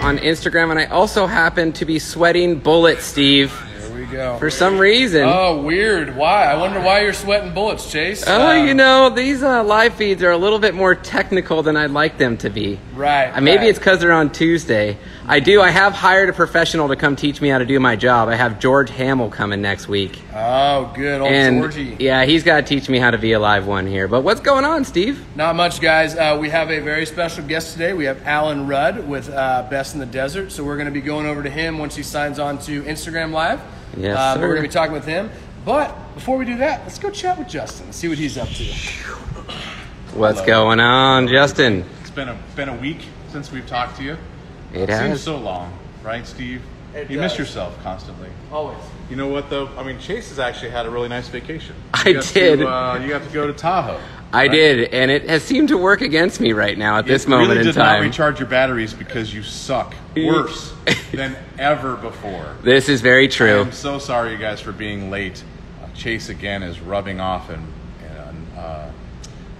On Instagram, and I also happen to be sweating bullets, Steve. There we go. For some reason. Oh, weird. Why? I wonder why you're sweating bullets, Chase. Oh, you know, these live feeds are a little bit more technical than I'd like them to be. Right. Maybe it's because they're on Tuesday. I have hired a professional to come teach me how to do my job. I have George Hamill coming next week. Oh, good. Old Georgie. Yeah, he's got to teach me how to be a live one here. But what's going on, Steve? Not much, guys. We have a very special guest today. We have Alan Rudd with Best in the Desert. So we're going to be going over to him once he signs on to Instagram Live. Yes, sir. We're going to be talking with him. But before we do that, let's go chat with Justin and see what he's up to. What's going on, Justin? It's been a week since we've talked to you. It has. Seems so long, right, Steve? You miss yourself constantly. Always. You know what, though? I mean, Chase has actually had a really nice vacation. I did. You got to go to Tahoe. I did, and it has seemed to work against me right now at this moment in time. You really did not recharge your batteries because you suck worse than ever before. This is very true. I'm so sorry, you guys, for being late. Chase, again, is rubbing off and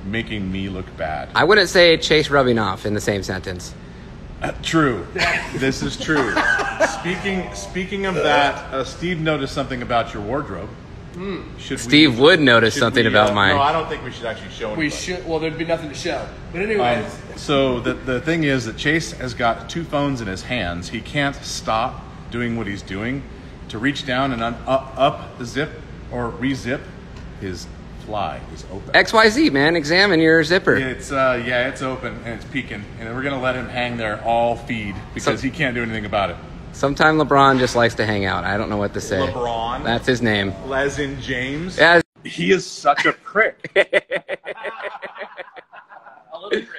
making me look bad. I wouldn't say Chase rubbing off in the same sentence. True. This is true. Speaking of that, Steve noticed something about your wardrobe. Steve would notice something about mine. No, I don't think we should actually show anybody. We should. Well, there'd be nothing to show. But anyways. So the thing is that Chase has got two phones in his hands. He can't stop doing what he's doing to reach down and up-zip or re-zip his fly is open. XYZ, man. Examine your zipper. It's open and it's peeking, and we're gonna let him hang there all feed because he can't do anything about it. Sometime LeBron just likes to hang out. I don't know what to say. LeBron? That's his name. Les in James? Yeah. He is such a prick. A little prick.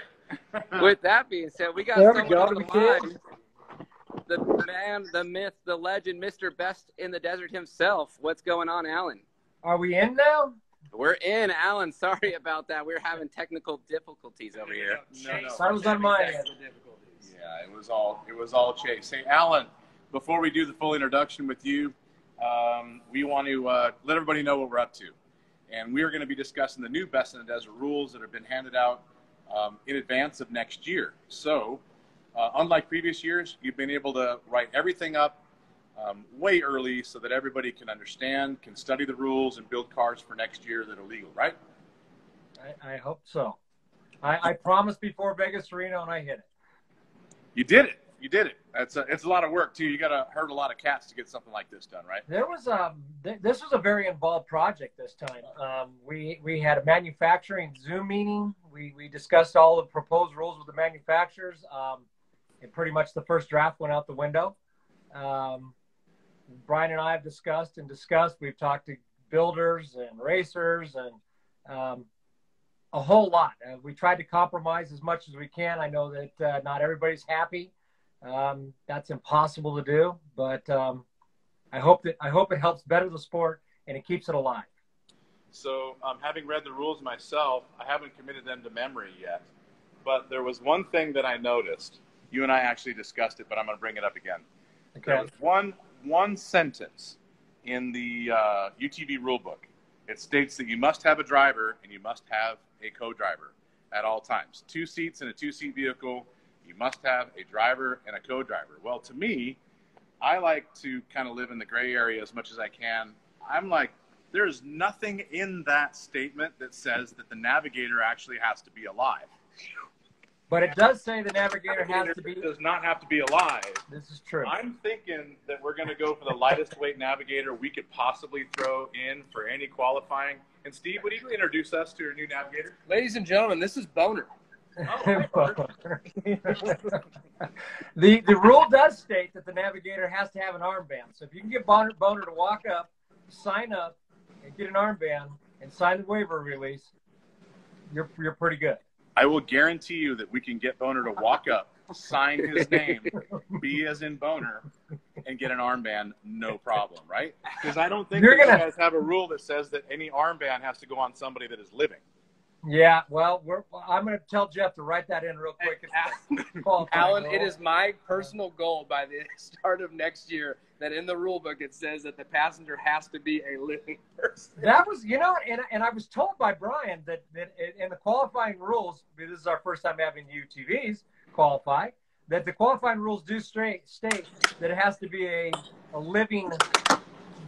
With that being said, we got someone on the line. The man, the myth, the legend, Mr. Best in the Desert himself. What's going on, Alan? Are we in now? We're in, Alan. Sorry about that. We're having technical difficulties over here. No. I was on my end. Yeah, it was all Chase. Hey, Alan, before we do the full introduction with you, we want to let everybody know what we're up to. And we are going to be discussing the new Best in the Desert rules that have been handed out in advance of next year. So, unlike previous years, you've been able to write everything up way early so that everybody can understand, can study the rules, and build cars for next year that are legal, right? I hope so. I promised before Vegas Reno, and I hit it. You did it. You did it. It's a lot of work, too. You got to herd a lot of cats to get something like this done, right? There was this was a very involved project this time. We had a manufacturing Zoom meeting. We discussed all the proposed rules with the manufacturers. And pretty much the first draft went out the window. Brian and I have discussed. We've talked to builders and racers and a whole lot. We tried to compromise as much as we can. I know that not everybody's happy. That's impossible to do, but I hope it helps better the sport and it keeps it alive. So, having read the rules myself, I haven't committed them to memory yet. But there was one thing that I noticed. You and I actually discussed it, but I'm going to bring it up again. Okay. There was one sentence in the UTV rulebook. It states that you must have a driver and you must have a co-driver at all times. 2 seats in a 2-seat vehicle, you must have a driver and a co-driver. Well, to me, I like to kind of live in the gray area as much as I can. I'm like, there's nothing in that statement that says that the navigator actually has to be alive. But it does say the navigator does not have to be alive. This is true. I'm thinking that we're going to go for the lightest weight navigator we could possibly throw in for any qualifying. And Steve, would you introduce us to your new navigator? Ladies and gentlemen, this is Boner. The rule does state that the navigator has to have an armband. So if you can get Boner to walk up, sign up, and get an armband and sign the waiver release, you're pretty good. I will guarantee you that we can get Boner to walk up, sign his name, B as in Boner, and get an armband, no problem, right? Because I don't think you guys have a rule that says that any armband has to go on somebody that is living. Yeah, well, I'm going to tell Jeff to write that in real quick. Alan, it is my personal goal by the start of next year that in the rule book it says that the passenger has to be a living person. That was, and I was told by Brian that in the qualifying rules, this is our first time having UTVs qualify, that the qualifying rules do state that it has to be a living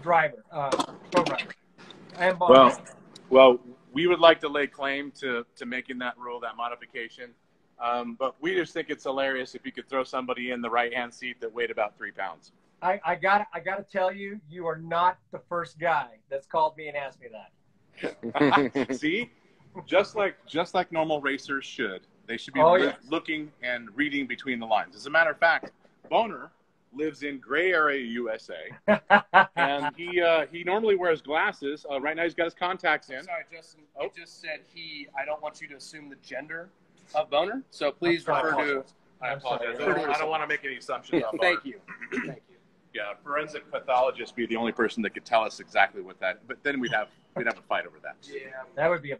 driver, co-driver. And well, we would like to lay claim to making that rule, that modification. But we just think it's hilarious if you could throw somebody in the right-hand seat that weighed about 3 pounds. I gotta tell you, you are not the first guy that's called me and asked me that. See, just like normal racers should, they should be looking and reading between the lines. As a matter of fact, Boner lives in Gray Area, USA, and he normally wears glasses. Right now, he's got his contacts in. Sorry, Justin. You just said he. I don't want you to assume the gender of Boner, so please refer to. I apologize. I don't want to make any assumptions on Boner. Thank you. Yeah, a forensic pathologist be the only person that could tell us exactly what that. But then we'd have a fight over that. Yeah, that would be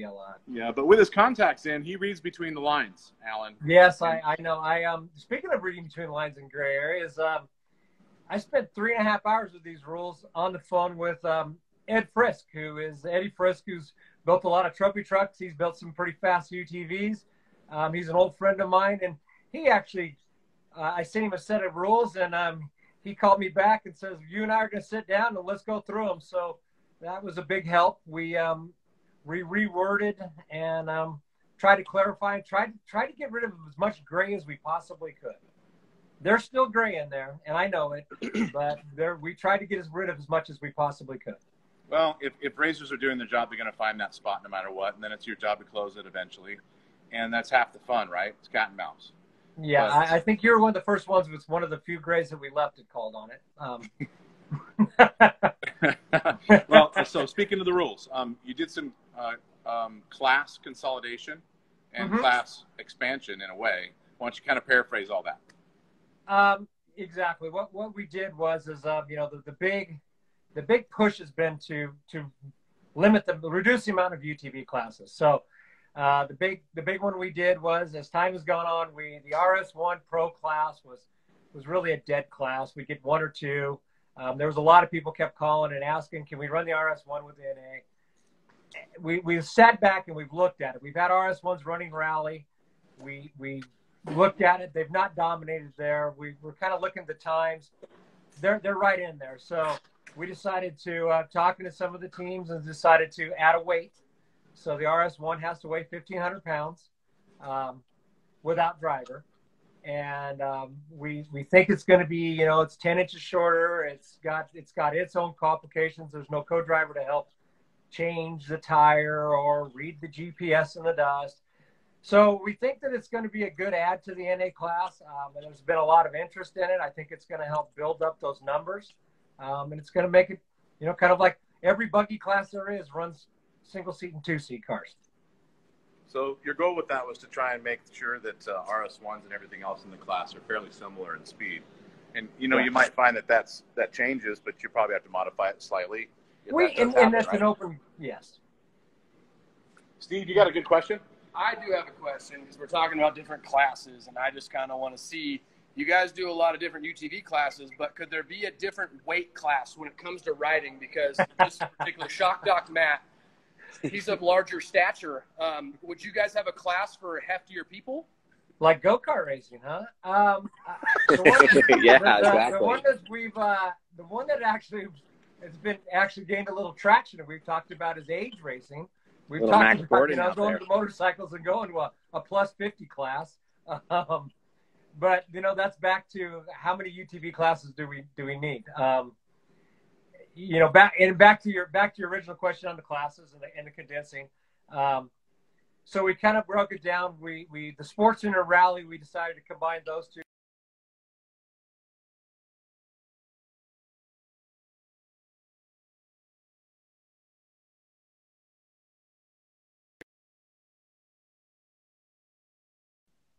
a lot. Yeah, but with his contacts in, he reads between the lines, Alan. Yes, I know. Speaking of reading between the lines in gray areas, I spent 3.5 hours with these rules on the phone with Eddie Frisk, who's built a lot of trophy trucks. He's built some pretty fast UTVs. He's an old friend of mine, and he actually, I sent him a set of rules, and he called me back and says, "You and I are going to sit down and let's go through them." So that was a big help. We reworded and tried to clarify and tried to get rid of as much gray as we possibly could. There's still gray in there, and I know it, but we tried to get rid of as much as we possibly could. Well, if racers are doing their job, they're going to find that spot no matter what, and then it's your job to close it eventually. And that's half the fun, right? It's cat and mouse. Yeah, I think you're one of the first ones with one of the few grays that we left it called on it. Well, so speaking of the rules, you did some class consolidation and class expansion in a way. Why don't you kind of paraphrase all that? Exactly. What we did was the big push has been to reduce the amount of UTV classes. So the big one we did was, as time has gone on, the RS1 Pro class was really a dead class. We get 1 or 2. There was a lot of people kept calling and asking, can we run the RS1 with the NA? We've sat back and we've looked at it. We've had RS1s running rally. We looked at it. They've not dominated there. We're kind of looking at the times. They're right in there. So we decided to talking to some of the teams and decided to add a weight. So the RS1 has to weigh 1,500 pounds without driver. And we think it's going to be, it's 10 inches shorter. It's got its own complications. There's no co-driver to help change the tire or read the GPS in the dust. So we think that it's going to be a good add to the NA class. And there's been a lot of interest in it. I think it's going to help build up those numbers. And it's going to make it, kind of like every buggy class there is runs single-seat and 2-seat cars. So your goal with that was to try and make sure that RS1s and everything else in the class are fairly similar in speed. And, you might find that changes, but you probably have to modify it slightly. That's an open, yes. Steve, you got a good question? I do have a question because we're talking about different classes, and I just kind of want to see, you guys do a lot of different UTV classes, but could there be a different weight class when it comes to riding? Because this particular Shock Doc Matt, he's of larger stature. Would you guys have a class for heftier people? Like go-kart racing, huh? Exactly. The one that actually has been gained a little traction, and we've talked about is age racing. We've talked about going to motorcycles and going to a plus 50 class. But that's back to how many UTV classes do we need? Back to your original question on the classes and the condensing. So we kind of broke it down. The Sportsman Rally, we decided to combine those two.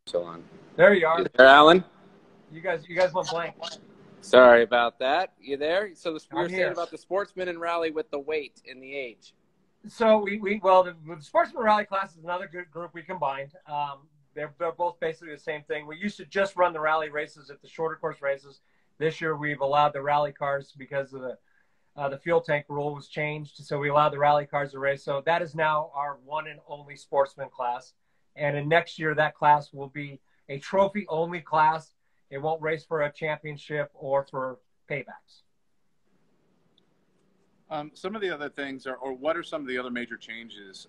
So on. There you are. You there, Alan? You guys went blank. Sorry about that. You there? So we were I'm saying here about the Sportsman and Rally with the weight and the age. So the Sportsman Rally class is another good group we combined. They're both basically the same thing. We used to just run the rally races at the shorter course races. This year we've allowed the rally cars because of the fuel tank rule was changed. So we allowed the rally cars to race. So that is now our one and only sportsman class. And in next year, that class will be a trophy only class. It won't race for a championship or for paybacks. Some of the other things or what are some of the other major changes?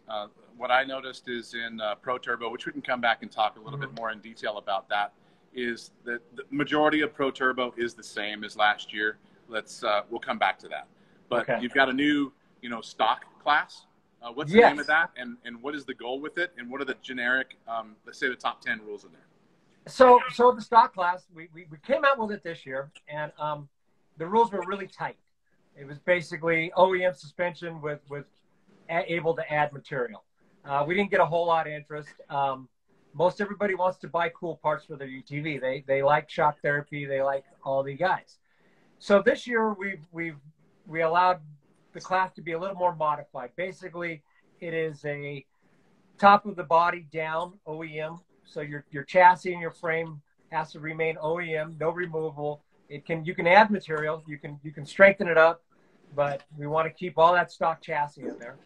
What I noticed is in Pro Turbo, which we can come back and talk a little bit more in detail about that, is that the majority of Pro Turbo is the same as last year. We'll come back to that. But You've got a new, stock class. What's the name of that, and what is the goal with it, and what are the generic, let's say the top 10 rules in there? So the stock class, we came out with it this year, and the rules were really tight. It was basically OEM suspension with able to add material. We didn't get a whole lot of interest. Most everybody wants to buy cool parts for their UTV. They like shock therapy. They like all the guys. So this year we allowed the class to be a little more modified. Basically, it is a top of the body down OEM. So your chassis and your frame has to remain OEM, no removal. You can add material, you can strengthen it up, but we want to keep all that stock chassis in there.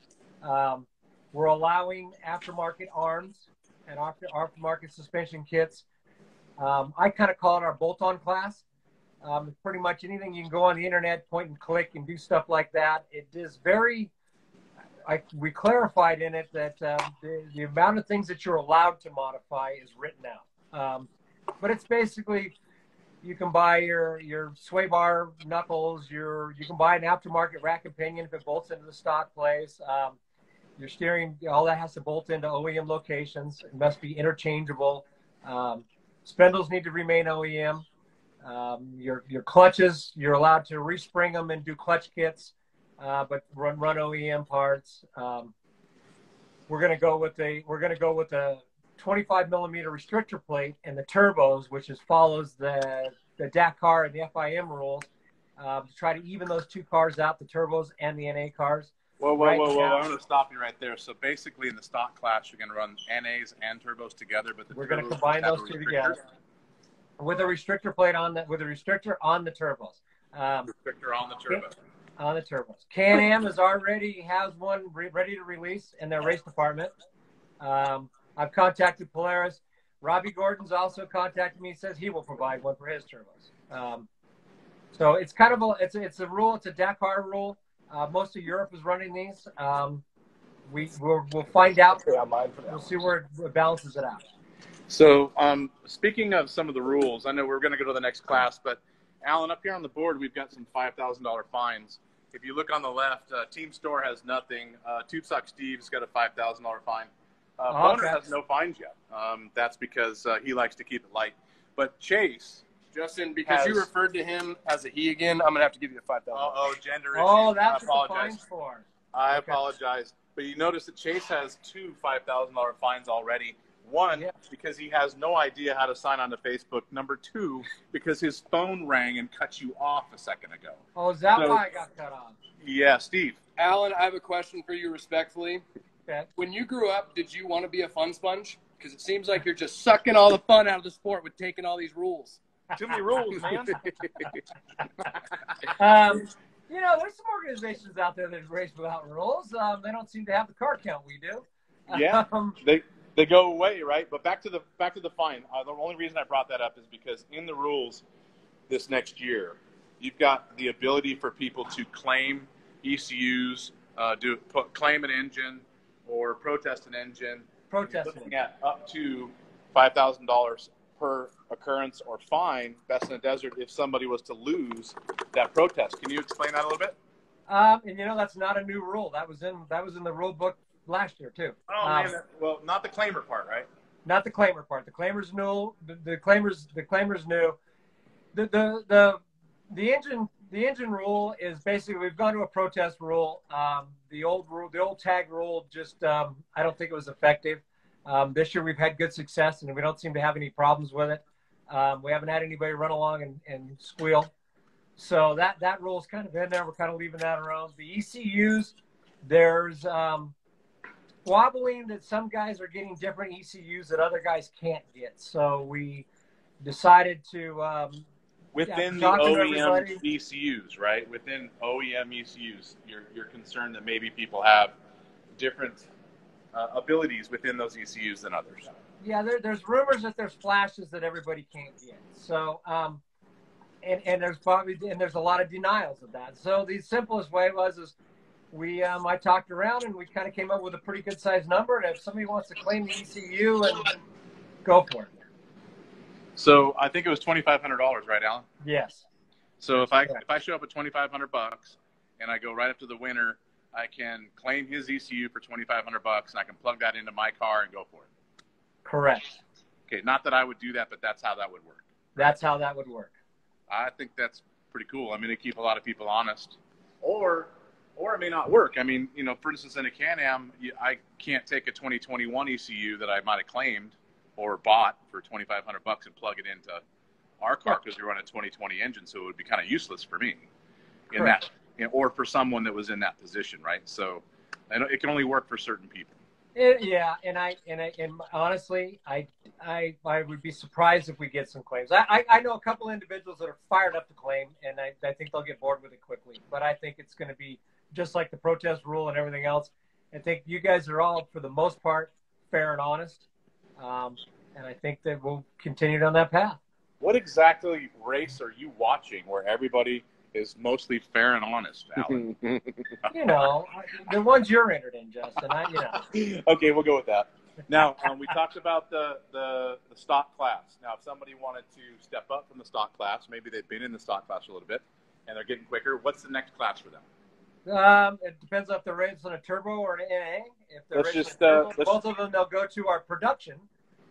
We're allowing aftermarket arms and aftermarket suspension kits. I kind of call it our bolt-on class. Pretty much anything you can go on the internet, point and click, and do stuff like that. It is we clarified in it that the amount of things that you're allowed to modify is written out. But it's basically, you can buy your sway bar knuckles, you can buy an aftermarket rack and pinion if it bolts into the stock place. Your steering, all that has to bolt into OEM locations. It must be interchangeable. Spindles need to remain OEM. Your clutches, you're allowed to respring them and do clutch kits, but run OEM parts. We're gonna go with a 25 millimeter restrictor plate in the turbos, which follows the Dakar and the FIM rules, to try to even those two cars out, the turbos and the NA cars. Whoa! I'm going to stop you right there. So basically, in the stock class, you're going to run NAs and turbos together, but we're going to combine those two together with a restrictor plate on the restrictor on the turbos. Restrictor on the turbos. On the turbos. Can-Am has one ready to release in their race department. I've contacted Polaris. Robbie Gordon's also contacted me. Says he will provide one for his turbos. So it's kind of it's a rule. It's a Dakar rule. Most of Europe is running these. We'll find out. We'll see where it balances it out. So speaking of some of the rules, I know we're going to go to the next class, but Alan, up here on the board, we've got some $5,000 fines. If you look on the left, Team Store has nothing. Tube Sock Steve's got a $5,000 fine. Boner has no fines yet. That's because he likes to keep it light. But Chase, Justin, because you referred to him as a he again, I'm going to have to give you a $5,000. Oh, gender issue. Oh, that's what the fine's for. I apologize. But you notice that Chase has two $5,000 fines already. One, because he has no idea how to sign on to Facebook. Number two, because his phone rang and cut you off a second ago. Oh, is that why I got cut off? Yeah, Steve. Alan, I have a question for you respectfully. Okay. When you grew up, did you want to be a fun sponge? Because it seems like you're just sucking all the fun out of the sport with taking all these rules. Too many rules, man. There's some organizations out there that race without rules. They don't seem to have the car count we do. Yeah, they go away, right? But back to the fine. The only reason I brought that up is because in the rules this next year, you've got the ability for people to claim ECUs, claim an engine, or protest an engine. Looking at up to $5,000 per occurrence or fine, best in the desert, if somebody was to lose that protest. Can you explain that a little bit? That's not a new rule. That was in the rule book last year too. Oh man, well, not the claimer part, right? Not the claimer part. The claimer's new. The claimer's new. The engine rule is basically, we've gone to a protest rule. The old tag rule just I don't think it was effective. This year we've had good success and we don't seem to have any problems with it. We haven't had anybody run along and squeal. So that rule is kind of in there. We're kind of leaving that around. The ECUs, There's wobbling that some guys are getting different ECUs that other guys can't get. So we decided to within the OEM ECUs, right? Within OEM ECUs, you're concerned that maybe people have different abilities within those ECUs than others. Yeah, there's rumors that there's flashes that everybody can't get. So, and there's a lot of denials of that. So the simplest way is I talked around and we kind of came up with a pretty good sized number. And if somebody wants to claim the ECU, and go for it. So I think it was $2,500, right, Alan? Yes. So if I show up at $2,500 and I go right up to the winner, I can claim his ECU for $2,500 and I can plug that into my car and go for it. Correct. Okay, not that I would do that, but that's how that would work. That's how that would work. I think that's pretty cool. I mean, it keep a lot of people honest. Or it may not work. I mean, for instance, in a Can-Am, I can't take a 2021 ECU that I might have claimed or bought for $2,500 and plug it into our car because we run a 2020 engine, so it would be kind of useless for me in that, or for someone that was in that position, right? So it can only work for certain people. Yeah, and honestly, I would be surprised if we get some claims. I know a couple individuals that are fired up to claim, and I think they'll get bored with it quickly. But I think it's going to be just like the protest rule and everything else. I think you guys are all, for the most part, fair and honest. And I think that we'll continue down that path. What exactly race are you watching where everybody is mostly fair and honest, Alan? The ones you're entered in, Justin. Okay, we'll go with that. Now, we talked about the stock class. Now, if somebody wanted to step up from the stock class, maybe they've been in the stock class a little bit, and they're getting quicker, what's the next class for them? It depends if they're racing a turbo or an NA. If they're racing both of them, they'll go to our production.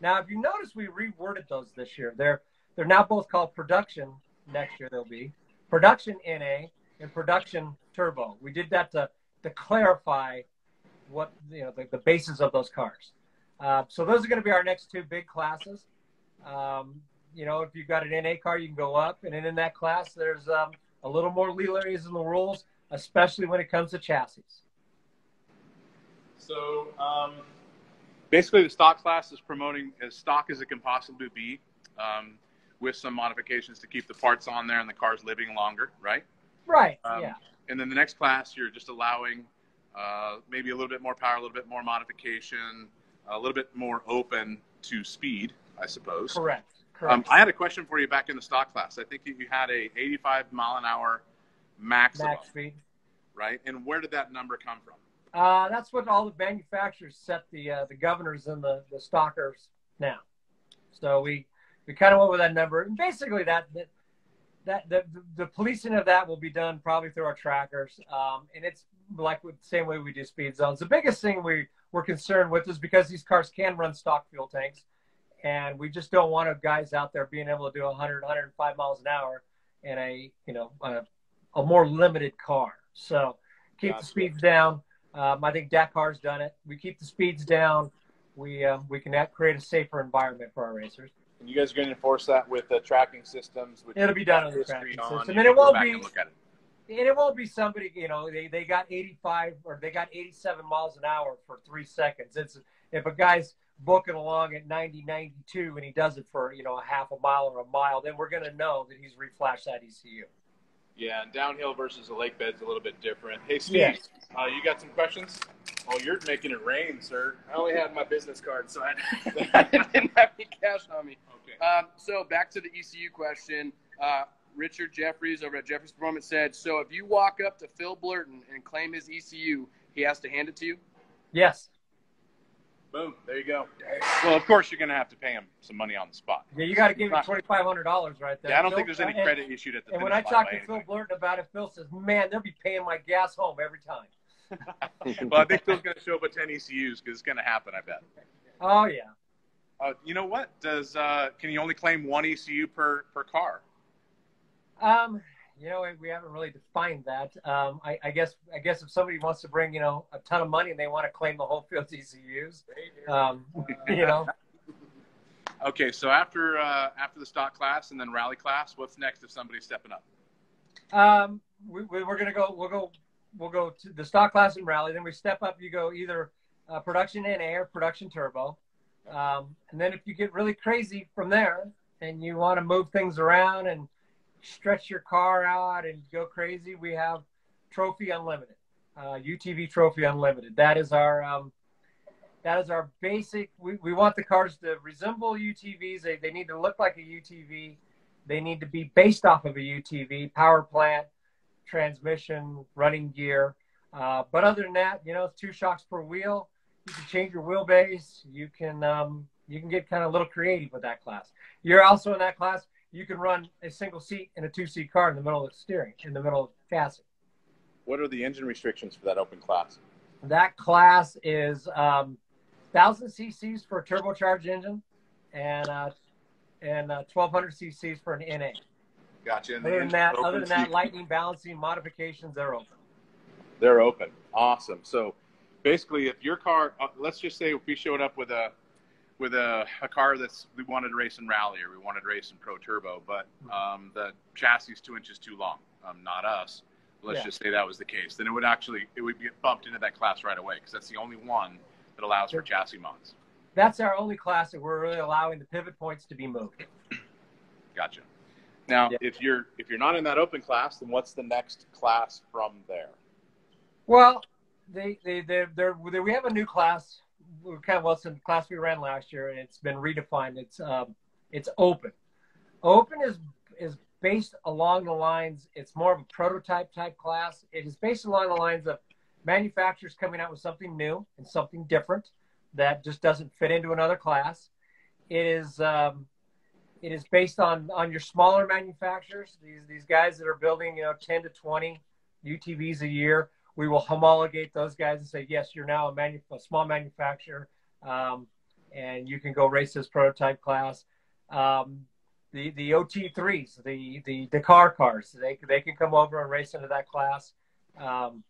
Now, if you notice, we reworded those this year. They're now both called production. Next year they'll be production NA and production turbo. We did that to clarify what the basis of those cars. So those are going to be our next two big classes. If you've got an NA car, you can go up, and then in that class, there's a little more leeway's in the rules, especially when it comes to chassis. So basically the stock class is promoting as stock as it can possibly be, with some modifications to keep the parts on there and the cars living longer, right? Right, yeah. And then the next class, you're just allowing maybe a little bit more power, a little bit more modification, a little bit more open to speed, I suppose. Correct. I had a question for you back in the stock class. I think you had a 85 mile an hour max speed, right? And where did that number come from? That's what all the manufacturers set the governors and the stockers now. So we kind of went with that number, and basically the policing of that will be done probably through our trackers, and it's like the same way we do speed zones. The biggest thing we're concerned with is because these cars can run stock fuel tanks, and we just don't want guys out there being able to do 100, 105 miles an hour in a more limited car. So keep the speeds down. I think Dakar's done it. We keep the speeds down. We can create a safer environment for our racers. And you guys are going to enforce that with tracking systems? It'll be done on the tracking system, and it won't be somebody. They got 85 or they got 87 miles an hour for 3 seconds. It's if a guy's booking along at 90, 92, and he does it for a half a mile or a mile, then we're going to know that he's reflashed that ECU. Yeah, and downhill versus the lake bed's a little bit different. Hey, Steve, you got some questions? Oh, you're making it rain, sir. I only had my business card, so I didn't have any cash on me. Okay. So back to the ECU question. Richard Jeffries over at Jeffries Performance said, so if you walk up to Phil Blurton and claim his ECU, he has to hand it to you? Yes. Boom. There you go. Well, of course, you're going to have to pay him some money on the spot. Yeah, you got to give him $2,500 right there. Yeah, I don't think there's any credit issued at the finish line. And when I talked to Phil Blurton about it, Phil says, man, they'll be paying my gas home every time. Well, I think Phil's going to show up with 10 ECUs because it's going to happen, I bet. Oh, yeah. You know what? Can you only claim one ECU per car? We haven't really defined that. I guess if somebody wants to bring, a ton of money and they want to claim the whole field's ECUs, Okay, so after the stock class and then rally class, what's next if somebody's stepping up? We're gonna go. We'll go we'll go to the stock class and rally. Then we step up. You go either production NA or production turbo. And then if you get really crazy from there and you want to move things around and stretch your car out and go crazy, we have Trophy Unlimited, UTV Trophy Unlimited. That is our basic. We want the cars to resemble UTVs. They need to look like a UTV. They need to be based off of a UTV, power plant, transmission, running gear. But other than that, it's 2 shocks per wheel. You can change your wheelbase. You can get kind of a little creative with that class. You're also in that class. You can run a single seat and a 2-seat car in the middle of the steering, in the middle of the chassis. What are the engine restrictions for that open class? That class is 1,000 cc's for a turbocharged engine and 1,200 cc's for an NA. Gotcha. And other than that, lightning, balancing, modifications, they're open. They're open. Awesome. So basically, if your car, let's just say if we showed up with a car we wanted to race in rally or we wanted to race in pro turbo, but the chassis is 2 inches too long, not us. Let's just say that was the case. Then it would get bumped into that class right away because that's the only one that allows for chassis mods. That's our only class that we're really allowing the pivot points to be moved. Gotcha. Now, if you're not in that open class, then what's the next class from there? Well, we have a new class. It's in the class we ran last year, and it's been redefined. It's open. Open is based along the lines. It's more of a prototype type class. It is based along the lines of manufacturers coming out with something new and something different that just doesn't fit into another class. It is based on your smaller manufacturers. These guys that are building 10 to 20 UTVs a year. We will homologate those guys and say, yes, you're now a small manufacturer, and you can go race this prototype class. The OT3s, the Dakar cars, they can come over and race into that class. And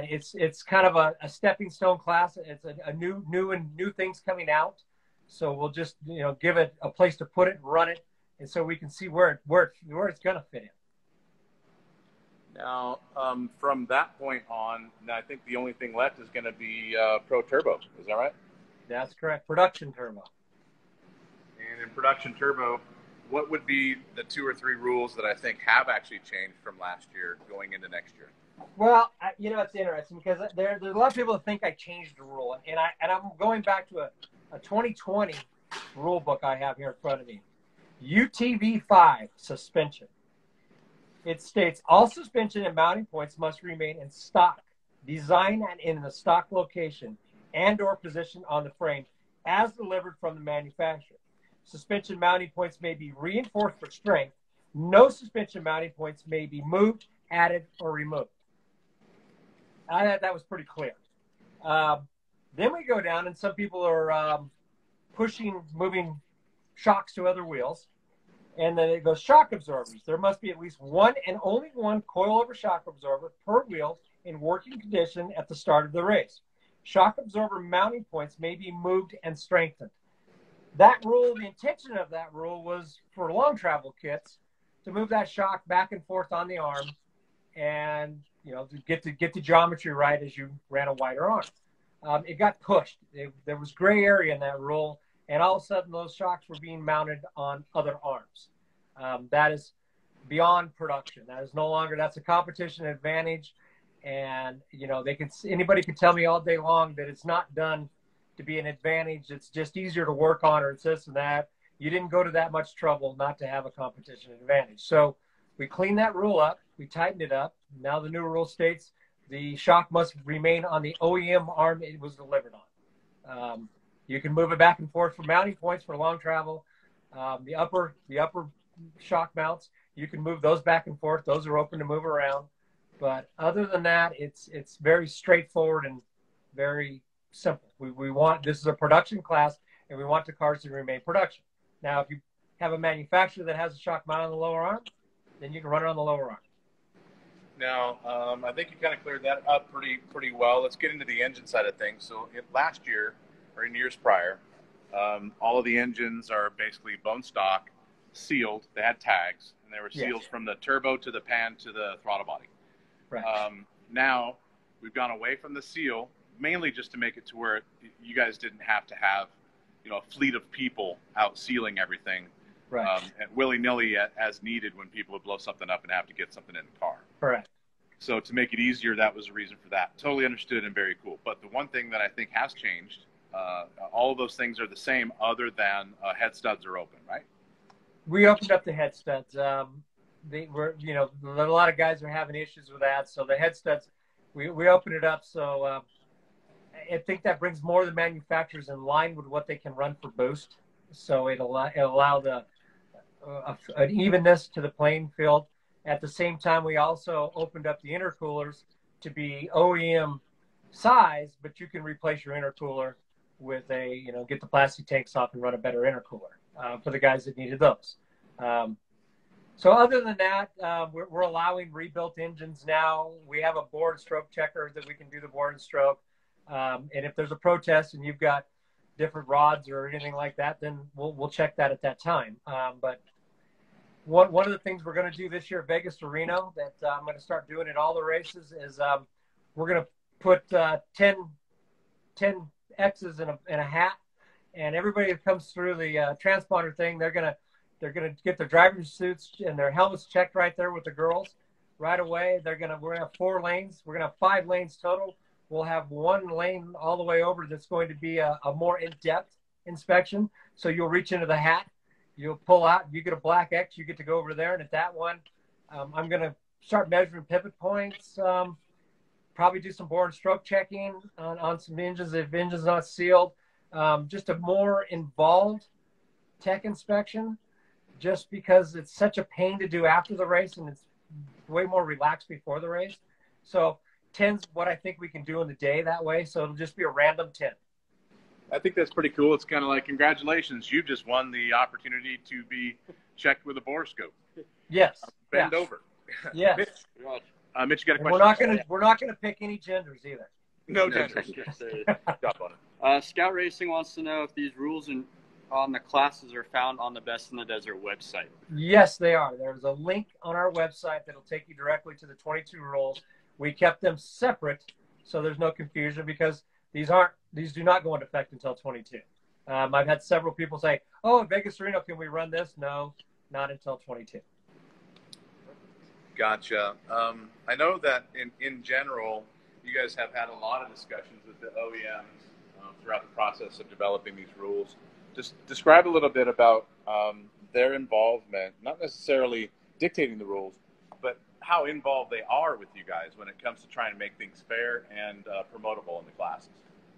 it's kind of a stepping stone class. It's a new things coming out. So we'll just give it a place to put it and run it, and so we can see where it's going to fit in. Now, from that point on, I think the only thing left is going to be Pro Turbo. Is that right? That's correct. Production Turbo. And in Production Turbo, what would be the 2 or 3 rules that I think have actually changed from last year going into next year? Well, it's interesting because there's a lot of people that think I changed the rule, and I'm going back to a 2020 rule book I have here in front of me. UTV5 Suspension. It states all suspension and mounting points must remain in stock, design and in the stock location and or position on the frame as delivered from the manufacturer. Suspension mounting points may be reinforced for strength. No suspension mounting points may be moved, added, or removed. I thought that was pretty clear. Then we go down, and some people are moving shocks to other wheels. And then it goes shock absorbers. There must be at least one and only one coilover shock absorber per wheel in working condition at the start of the race. Shock absorber mounting points may be moved and strengthened. That rule, the intention of that rule was for long travel kits to move that shock back and forth on the arm and, to get the geometry right as you ran a wider arm. It got pushed. There was gray area in that rule. And all of a sudden, those shocks were being mounted on other arms. That is beyond production. That is no longer. That's a competition advantage, and anybody can tell me all day long that it's not done to be an advantage. It's just easier to work on, or it's this and that. You didn't go to that much trouble not to have a competition advantage. So we cleaned that rule up. We tightened it up. Now the new rule states the shock must remain on the OEM arm it was delivered on. You can move it back and forth for mounting points for long travel. The upper shock mounts, you can move those back and forth. Those are open to move around. But other than that, it's very straightforward and very simple. This is a production class, and we want the cars to remain production. Now, if you have a manufacturer that has a shock mount on the lower arm, then you can run it on the lower arm. Now, I think you kind of cleared that up pretty well. Let's get into the engine side of things. So last year, or in years prior, all of the engines are basically bone stock, sealed. They had tags, and they were sealed from the turbo to the pan to the throttle body. Right. now we've gone away from the seal, mainly just to make it to where you guys didn't have to have, you know, a fleet of people out sealing everything, right, willy-nilly as needed when people would blow something up and have to get something in the car. correct. So to make it easier, that was the reason for that. Totally understood and very cool. But the one thing that I think has changed, all of those things are the same other than head studs are open, right? We opened up the head studs. They were, you know, a lot of guys are having issues with that. So the head studs, we opened it up. So I think that brings more of the manufacturers in line with what they can run for boost. So it'll allow an evenness to the playing field. At the same time, we also opened up the intercoolers to be OEM size, but you can replace your intercooler with a, you know, get the plastic tanks off and run a better intercooler for the guys that needed those. So other than that, we're allowing rebuilt engines now. We have a bore and stroke checker that we can do the bore and stroke. And if there's a protest and you've got different rods or anything like that, then we'll check that at that time. But one of the things we're going to do this year at Vegas to Reno that I'm going to start doing at all the races is we're going to put 10 X's in a hat, and everybody that comes through the transponder thing, they're going to get their driver's suits and their helmets checked right there with the girls right away. We're going to have 4 lanes. We're going to have 5 lanes total. We'll have 1 lane all the way over that's going to be a more in-depth inspection. So you'll reach into the hat. You'll pull out, you get a black X, you get to go over there. And at that one, I'm going to start measuring pivot points, probably do some bore and stroke checking on some engines if engine's not sealed. Just a more involved tech inspection, just because it's such a pain to do after the race and it's way more relaxed before the race. So 10's what I think we can do in the day that way. So it'll just be a random 10. I think that's pretty cool. It's kind of like, congratulations, you've just won the opportunity to be checked with a borescope. Yes. Bend over. Yes. Mitch, Mitch, you got a question? We're not gonna pick any genders either. No genders. Jump on it. Scout Racing wants to know if these rules on the classes are found on the Best in the Desert website. Yes, they are. There's a link on our website that'll take you directly to the 22 rules. We kept them separate so there's no confusion because these do not go into effect until 22. I've had several people say, "Oh, at Vegas Reno, can we run this?" No, not until 22. Gotcha. I know that in general, you guys have had a lot of discussions with the OEMs throughout the process of developing these rules. Just describe a little bit about their involvement, not necessarily dictating the rules, but how involved they are with you guys when it comes to trying to make things fair and promotable in the classes.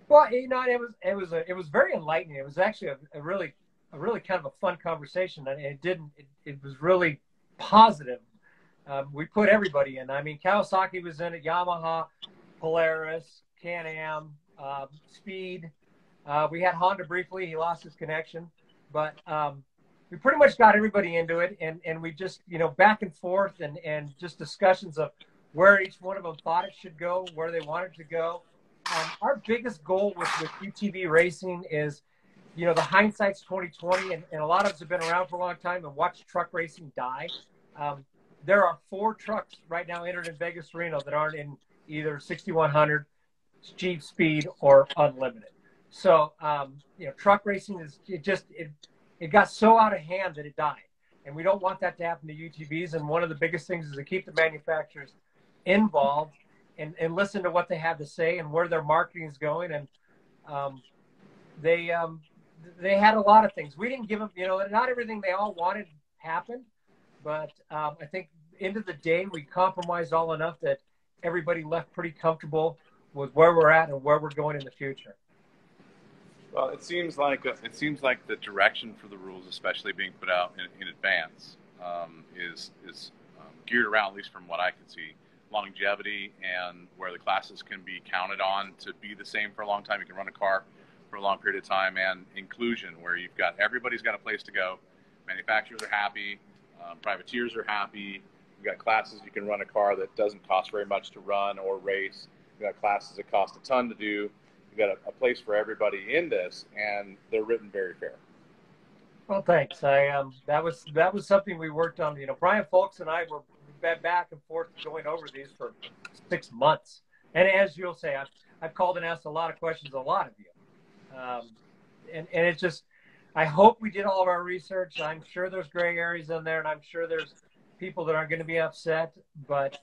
Well, you know, it was very enlightening. It was actually a really kind of a fun conversation, and it was really positive. We put everybody in. I mean, Kawasaki was in it, Yamaha, Polaris, Can-Am, Speed. We had Honda briefly. He lost his connection, but we pretty much got everybody into it, and we just, you know, back and forth and just discussions of where each one of them thought it should go, where they wanted to go. Our biggest goal with UTV racing is, you know, the hindsight's 2020, and a lot of us have been around for a long time and watched truck racing die. There are 4 trucks right now entered in Vegas Reno that aren't in either 6100, Jeep Speed, or Unlimited. So, you know, truck racing it got so out of hand that it died. And we don't want that to happen to UTVs. And one of the biggest things is to keep the manufacturers involved and listen to what they have to say and where their marketing is going. And they had a lot of things. We didn't give them, you know, not everything they all wanted happened. But I think end of the day, we compromised all enough that everybody left pretty comfortable with where we're at and where we're going in the future. Well, it seems like the direction for the rules, especially being put out in advance, is geared around, at least from what I can see, longevity and where the classes can be counted on to be the same for a long time. You can run a car for a long period of time, and inclusion, where you've got everybody's got a place to go. Manufacturers are happy, privateers are happy. You've got classes you can run a car that doesn't cost very much to run or race. You've got classes that cost a ton to do. You've got a place for everybody in this, and they're written very fair. Well, thanks. That was something we worked on. You know, Brian Folks and I were back and forth going over these for 6 months. And as you'll say, I've called and asked a lot of questions, a lot of you. And it's just, I hope we did all of our research. I'm sure there's gray areas in there, and I'm sure there's people that aren't going to be upset. But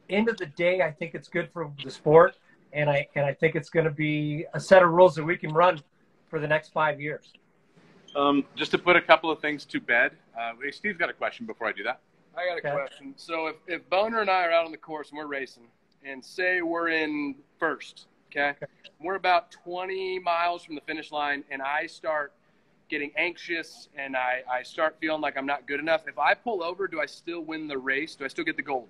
end of the day, I think it's good for the sport, and I think it's going to be a set of rules that we can run for the next 5 years. Just to put a couple of things to bed, Steve's got a question before I do that. I got a question. So if Boner and I are out on the course and we're racing, and say we're in first, okay? We're about 20 miles from the finish line, and I start getting anxious, and I start feeling like I'm not good enough. If I pull over, do I still win the race? Do I still get the gold?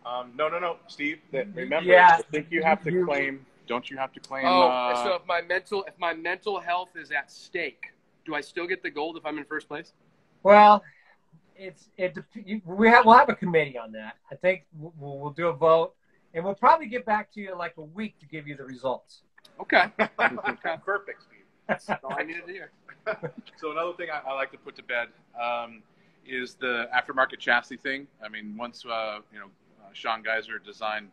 No, Steve. Remember, Yeah. I think you have to claim. Don't you have to claim? So if my mental health is at stake, do I still get the gold if I'm in first place? Well, we'll have a committee on that. I think we'll do a vote, and we'll probably get back to you in like a week to give you the results. Okay. Perfect, Steve. That's all I needed to hear. So another thing I like to put to bed is the aftermarket chassis thing. I mean, once Sean Geiser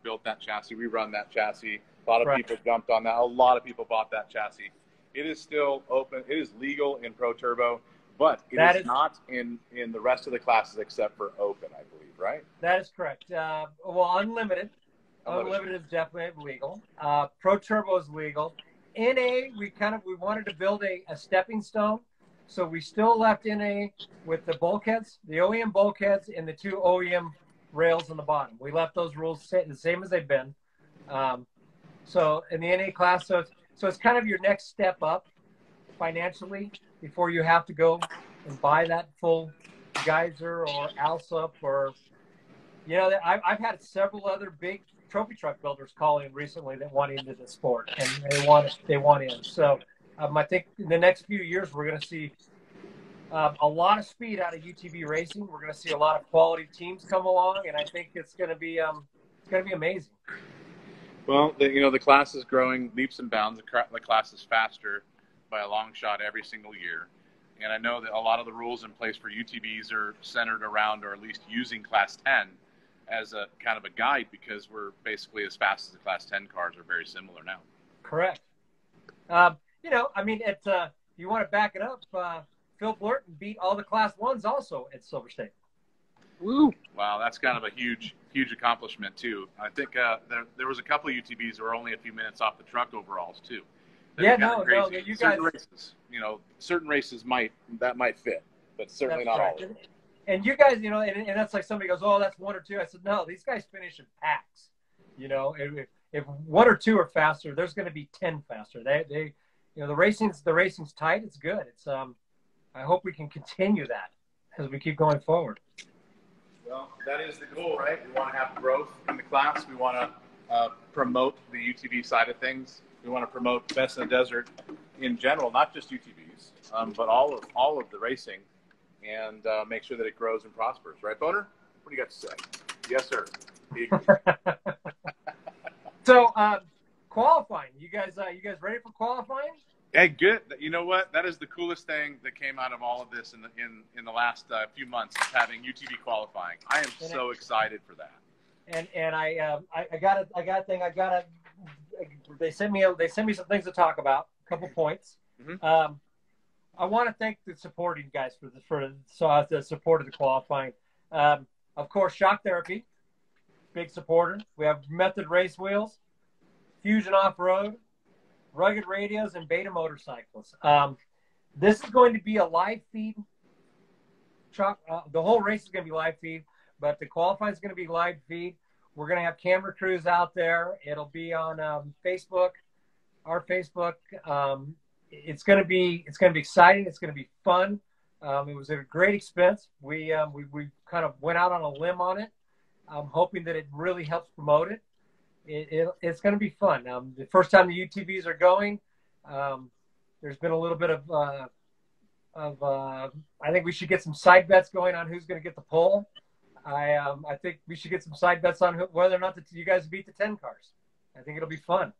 built that chassis, we run that chassis. A lot of people jumped on that. A lot of people bought that chassis. It is still open. It is legal in Pro Turbo, but it is not in the rest of the classes except for Open, I believe, right? That is correct. Well, Unlimited. Unlimited is definitely legal. Pro Turbo is legal. NA, we wanted to build a stepping stone, so we still left NA with the bulkheads, the OEM bulkheads, and the 2 OEM rails on the bottom. We left those rules the same as they've been. So in the NA class, so it's kind of your next step up financially before you have to go and buy that full Geyser or Alsup or, I've had several other big trophy truck builders call in recently that want into the sport, and they want in. So I think in the next few years we're going to see a lot of speed out of UTV racing. We're going to see a lot of quality teams come along, and I think it's going to be amazing. Well, the class is growing leaps and bounds. The class is faster by a long shot every single year. And I know that a lot of the rules in place for UTVs are centered around, or at least using Class 10 as a kind of a guide, because we're basically as fast as the Class 10 cars are very similar now. Correct. You want to back it up, Phil Blurton beat all the Class 1s also at Silver State. Woo! Wow, that's kind of a huge accomplishment too. I think there was a couple of UTVs that were only a few minutes off the truck overalls too. You guys. Races, certain races might fit, but certainly not all of them. And you guys, and that's like somebody goes, "Oh, that's 1 or 2." I said, "No, these guys finish in packs. If 1 or 2 are faster, there's going to be 10 faster. The racing's tight. It's good. It's I hope we can continue that as we keep going forward." Well, that is the goal, right? We want to have growth in the class. We want to promote the UTV side of things. We want to promote Best in the Desert in general, not just UTVs, but all of the racing, and make sure that it grows and prospers. Right, Boner? What do you got to say? Yes, sir. So, qualifying. You guys ready for qualifying? Hey, good. You know what? That is the coolest thing that came out of all of this in the last few months, is having UTV qualifying. I am so excited for that. And I got a thing. They sent me some things to talk about. A couple points. Mm-hmm. I want to thank the supporting guys for the support of the qualifying. Of course, Shock Therapy, big supporter. We have Method Race Wheels, Fusion Off Road, Rugged Radios, and Beta Motorcycles. This is going to be a live feed. The whole race is going to be live feed, but the qualifying is going to be live feed. We're going to have camera crews out there. It'll be on Facebook, our Facebook. It's going to be exciting. It's going to be fun. It was a great expense. We kind of went out on a limb on it. I'm hoping that it really helps promote it. It's going to be fun. The first time the UTVs are going, there's been a little bit of I think we should get some side bets going on who's going to get the pole. I think we should get some side bets on whether or not you guys beat the 10 cars. I think it'll be fun.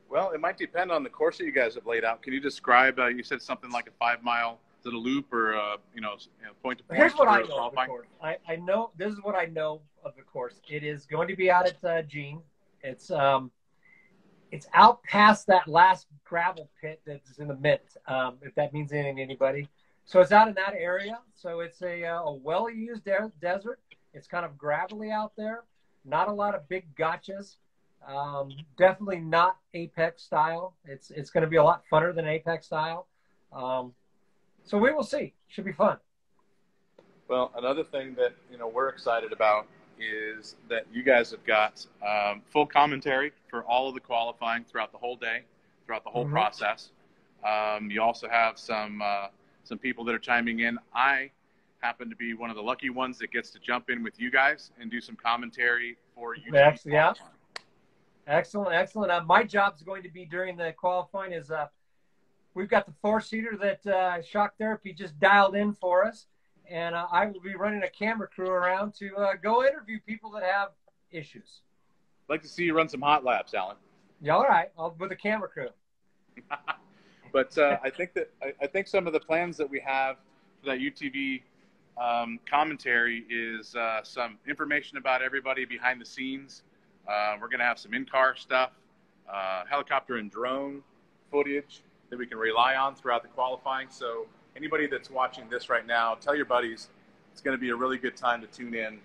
Well, it might depend on the course that you guys have laid out. Can you describe, you said something like a 5-mile it a loop or point to point? Here's what I know of the course. I know this is what I know of the course. It is going to be out at Gene. It's out past that last gravel pit that's in the mid. If that means anything to anybody. So it's out in that area. So it's a well-used desert. It's kind of gravelly out there. Not a lot of big gotchas. Definitely not Apex style. It's going to be a lot funner than Apex style. So we will see. Should be fun. Well, another thing that we're excited about is that you guys have got full commentary for all of the qualifying throughout the whole day, throughout the whole process. You also have some people that are chiming in. I happen to be one of the lucky ones that gets to jump in with you guys and do some commentary for you. Yeah. Excellent. My job is going to be during the qualifying is we've got the 4-seater that Shock Therapy just dialed in for us. And I will be running a camera crew around to go interview people that have issues. I'd like to see you run some hot laps, Alan. Yeah, all right. With a camera crew. But I think some of the plans that we have for that UTV commentary is some information about everybody behind the scenes. We're going to have some in-car stuff, helicopter and drone footage that we can rely on throughout the qualifying. So anybody that's watching this right now, tell your buddies it's going to be a really good time to tune in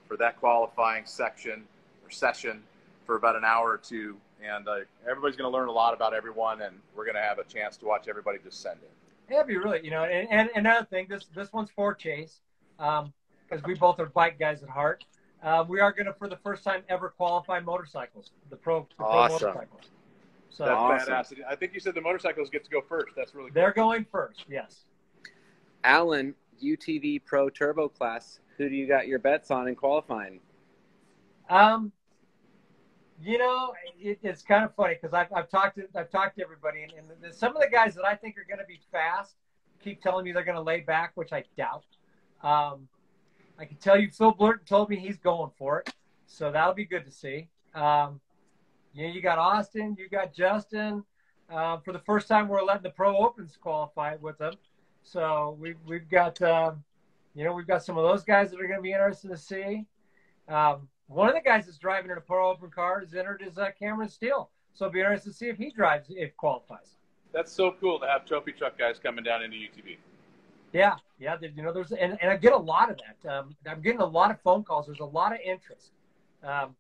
for that qualifying section or session for about an hour or two. And everybody's going to learn a lot about everyone, and we're going to have a chance to watch everybody descend in. It'll be really, and another thing, this one's for Chase, because we both are bike guys at heart. We are going to, for the first time ever, qualify motorcycles, the pro motorcycles. So that's badass. I think you said the motorcycles get to go first. That's really cool. They're going first, yes. Alan, UTV Pro Turbo class, who do you got your bets on in qualifying? It's kind of funny because I've talked to everybody, and some of the guys that I think are going to be fast keep telling me they're going to lay back, which I doubt. I can tell you Phil Blurton told me he's going for it, so that'll be good to see. You got Austin, you got Justin. For the first time, we're letting the Pro Opens qualify with them. So we've got we've got some of those guys that are going to be interesting to see. One of the guys that's driving in a Pro Open car is entered is Cameron Steele. So it'll be interesting to see if he qualifies. That's so cool to have trophy truck guys coming down into UTV. Yeah. There's and I get a lot of that. I'm getting a lot of phone calls. There's a lot of interest. Not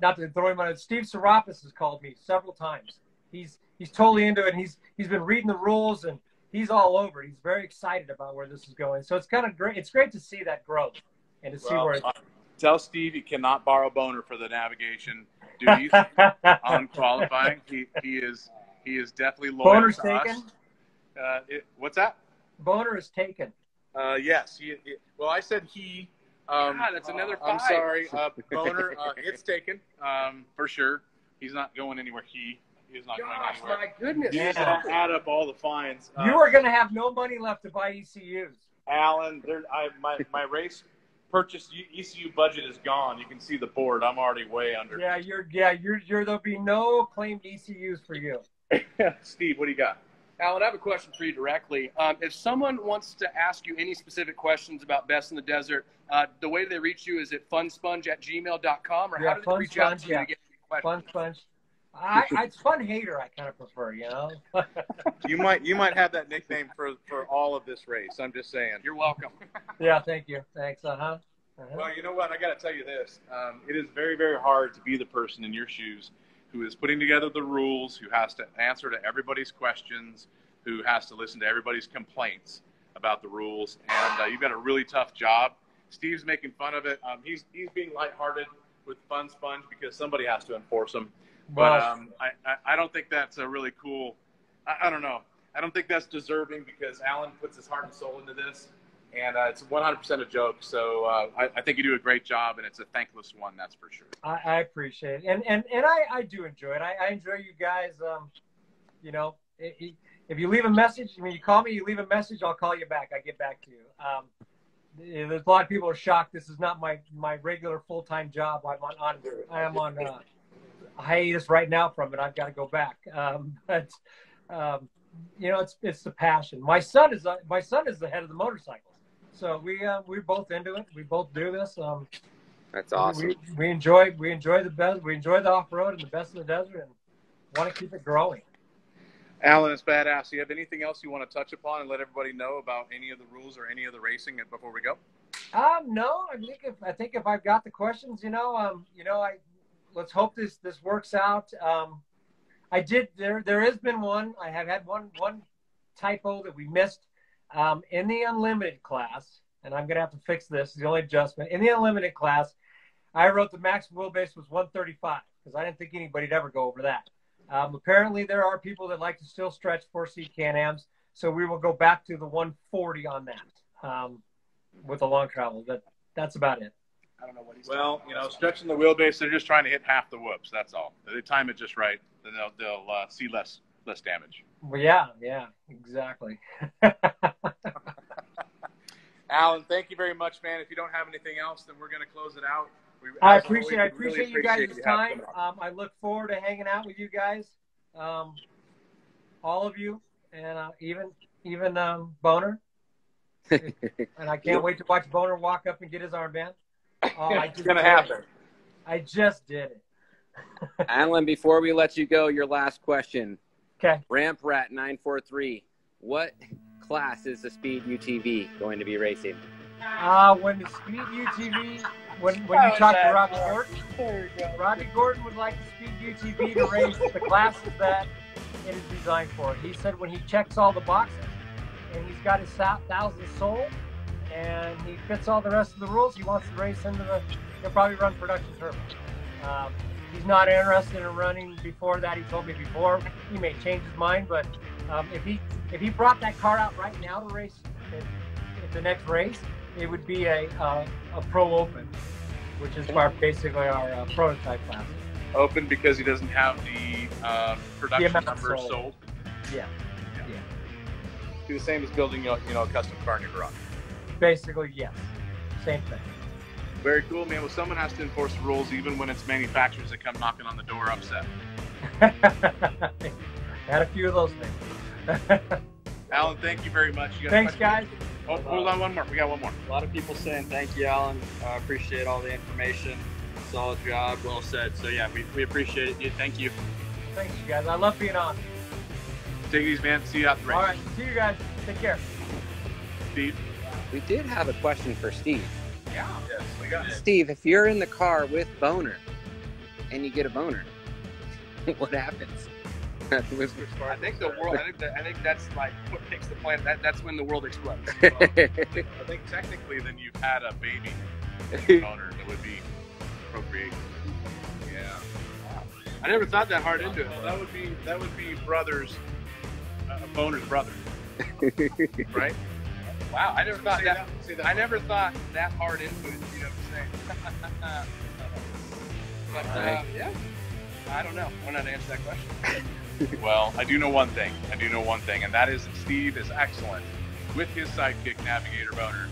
to throw him on it. Steve Serapis has called me several times. He's totally into it. He's been reading the rules and he's all over. He's very excited about where this is going. So it's kind of great. It's great to see that growth and to see where it's. Tell Steve he cannot borrow Boner for the navigation duties on qualifying. He is definitely loyal Boner's to taken? Us. What's that? Boner is taken. Yes. Well, I said he. God, that's another 5. I'm sorry, Boner. It's taken for sure. He's not going anywhere. He is not going anywhere. My goodness. You just add up all the fines. You are going to have no money left to buy ECUs. Alan, my race purchase ECU budget is gone. You can see the board. I'm already way under. There'll be no claimed ECUs for you. Steve, what do you got? Alan, I have a question for you directly. If someone wants to ask you any specific questions about Best in the Desert, the way they reach you is at funsponge@gmail.com, or how do they reach out to you to get questions? Funsponge. It's Fun Hater I kind of prefer, You might have that nickname for all of this race. I'm just saying. You're welcome. Yeah, thank you. Thanks. Well, you know what? I got to tell you this. It is very, very hard to be the person in your shoes who is putting together the rules, who has to answer to everybody's questions, who has to listen to everybody's complaints about the rules. And you've got a really tough job. Steve's making fun of it. He's being lighthearted with Fun Sponge because somebody has to enforce them. But I don't think that's a really cool. I don't know. I don't think that's deserving because Alan puts his heart and soul into this, and it's 100% a joke. So I think you do a great job, and it's a thankless one, that's for sure. I appreciate it, and I do enjoy it. I enjoy you guys. If you leave a message, when you call me, you leave a message, I'll call you back. I get back to you. There's a lot of people are shocked. This is not my regular full-time job. I am on hiatus right now from it. I've got to go back. it's the passion. My son is the head of the motorcycles, so we're both into it. We both do this. That's awesome. We enjoy the best. We enjoy the off road and the best in the desert, and want to keep it growing. Alan, it's badass. Do you have anything else you want to touch upon and let everybody know about any of the rules or any of the racing before we go? No. I think if I've got the questions, let's hope this works out. There has been one. I have had one typo that we missed in the unlimited class, and I'm going to have to fix this. It's the only adjustment. In the unlimited class, I wrote the max wheelbase was 135 because I didn't think anybody'd ever go over that. Apparently, there are people that like to still stretch 4-seat Can-Ams, so we will go back to the 140 on that with the long travel. That's about it. I don't know what he's stretching the wheelbase, they're just trying to hit half the whoops. That's all. If they time it just right, then they'll see less damage. Well, yeah, exactly. Alan, thank you very much, man. If you don't have anything else, then we're going to close it out. I appreciate you guys' time. I look forward to hanging out with you guys, all of you, and even Boner. And I can't wait to watch Boner walk up and get his armband. It's going to happen. I just did it. Alan, before we let you go, your last question. Okay. Ramp Rat 943. What class is the Speed UTV going to be racing? When the Speed UTV, when you talk to Robbie Gordon would like the Speed UTV to race the classes that it is designed for. He said when he checks all the boxes and he's got his 1,000 sold and he fits all the rest of the rules, he wants to race into he'll probably run production turbo. He's not interested in running before that. He told me before. He may change his mind, but if he brought that car out right now to race at the next race, it would be a pro open, which is basically our prototype class. Open because he doesn't have the production numbers sold. Yeah. Do the same as building a custom car in your garage. Basically, yes. Same thing. Very cool, man. Well, someone has to enforce the rules, even when it's manufacturers that come knocking on the door upset. Had a few of those things. Alan, thank you very much. Thanks, guys. Oh, hold on, one more. We got one more. A lot of people saying thank you, Alan. Appreciate all the information. Solid job. Well said. So, yeah, we appreciate it. Thank you. Thanks, you guys. I love being on. Take it easy, man. See you out the race. All right. See you guys. Take care. Steve? We did have a question for Steve. Yeah. Yes, we got it. Steve, if you're in the car with Boner and you get a boner, what happens? I think the world. I think that's like what kicks the planet. That's when the world explodes. Well, I think technically, then you've had a baby boner that would be procreation. Yeah. Wow. I never thought that hard into it. Well, that would be brothers, Boner's brother, right? Wow, I never thought that. I never thought that hard into it. You know what I'm saying? But yeah, I don't know. I'm not to answer that question. Well, I do know one thing, and that is that Steve is excellent with his sidekick, Navigator Boner,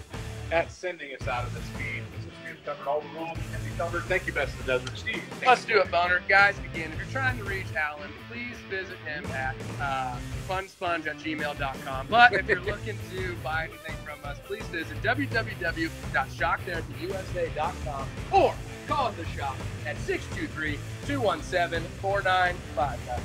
at sending us out of this feed. Since we've covered all the rules that can be covered, thank you, Best of the Desert. Steve. Let's do it, Boner. Guys, again, if you're trying to reach Alan, please visit him at funsponge@gmail.com. But if you're looking to buy anything from us, please visit www.shocktherapyusa.com or call the shop at 623-217-4959.